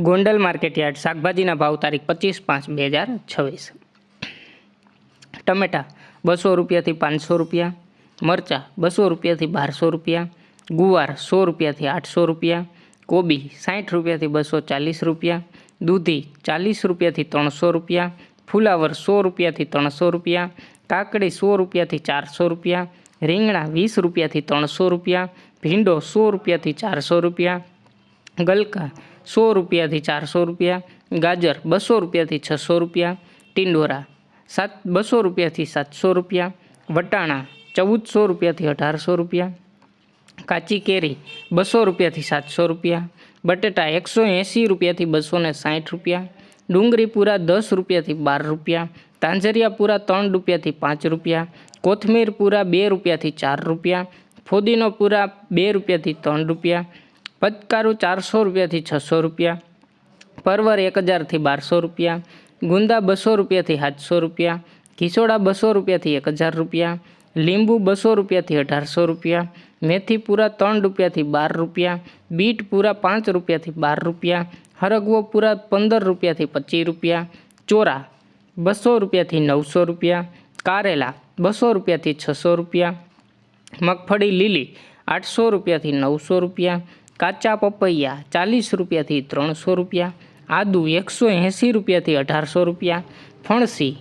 Gondal market yard શાકભાજીના ભાવ તારીખ 25/5/2026। ટમેટા 200 રૂપિયાથી 500 રૂપિયા, મરચાં 200 રૂપિયાથી 1200 રૂપિયા, ગુવાર 100 રૂપિયાથી 800 રૂપિયા, કોબી 60 રૂપિયાથી 240 રૂપિયા, દૂધી 40 રૂપિયાથી 300 રૂપિયા, ફુલાવર 100 રૂપિયાથી 300 રૂપિયા, કાકડી 100 રૂપિયાથી 400 રૂપિયા, રીંગણા 20 રૂપિયાથી 300 રૂપિયા, ભીંડો 100 રૂપિયાથી 400 રૂપિયા, ગલકા 100 રૂપિયાથી 400 રૂપિયા, ગાજર 200 રૂપિયાથી 600 રૂપિયા, ટિંડોરા 200 રૂપિયાથી 700 રૂપિયા, વટાણા 1400 રૂપિયાથી 1800 રૂપિયા, કાચી કેરી 200 રૂપિયાથી 700 રૂપિયા, બટેટા 180 રૂપિયાથી 260 રૂપિયા, ડુંગળી પૂરા 10 રૂપિયાથી 12 રૂપિયા, તાંજરિયા પૂરા 3 રૂપિયાથી 5 રૂપિયા, કોથમીર પૂરા 2 રૂપિયાથી 4 રૂપિયા, ફોદીનો પૂરા 2 રૂપિયાથી 3 રૂપિયા, પચકારું 400 રૂપિયાથી 600 રૂપિયા, પરવર 1000થી 1200 રૂપિયા, ગુંદા 200 રૂપિયાથી 700 રૂપિયા, ઘીસોડા 200 રૂપિયાથી 1000 રૂપિયા, લીંબુ 200 રૂપિયાથી 1800 રૂપિયા, મેથી પૂરા 3 રૂપિયાથી 12 રૂપિયા, બીટ પૂરા 5 રૂપિયાથી 12 રૂપિયા, હરગવો પૂરા 15 રૂપિયાથી 25 રૂપિયા, ચોરા 200 રૂપિયાથી 900 રૂપિયા, કારેલા 200 રૂપિયાથી 600 રૂપિયા, મગફળી લીલી 800 રૂપિયાથી 900 રૂપિયા, કાચા પપૈયા 40 રૂપિયાથી 300 રૂપિયા, આદુ 180 રૂપિયાથી 1800 રૂપિયા, ફણસી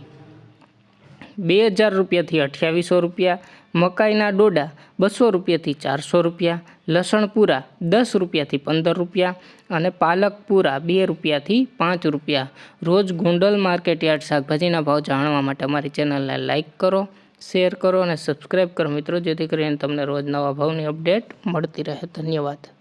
2000 રૂપિયાથી 2800 રૂપિયા, મકાઈના ડોડા 200 રૂપિયાથી 400 રૂપિયા, લસણ પૂરા 10 રૂપિયાથી 15 રૂપિયા અને પાલક પૂરા 2 રૂપિયાથી 5 રૂપિયા। રોજ ગોંડલ માર્કેટયાર્ડ શાકભાજીના ભાવ જાણવા માટે અમારી ચેનલને લાઇક કરો, શેર કરો અને સબસ્ક્રાઈબ કરો મિત્રો, જેથી કરીને તમને રોજ નવા ભાવની અપડેટ મળતી રહે। ધન્યવાદ।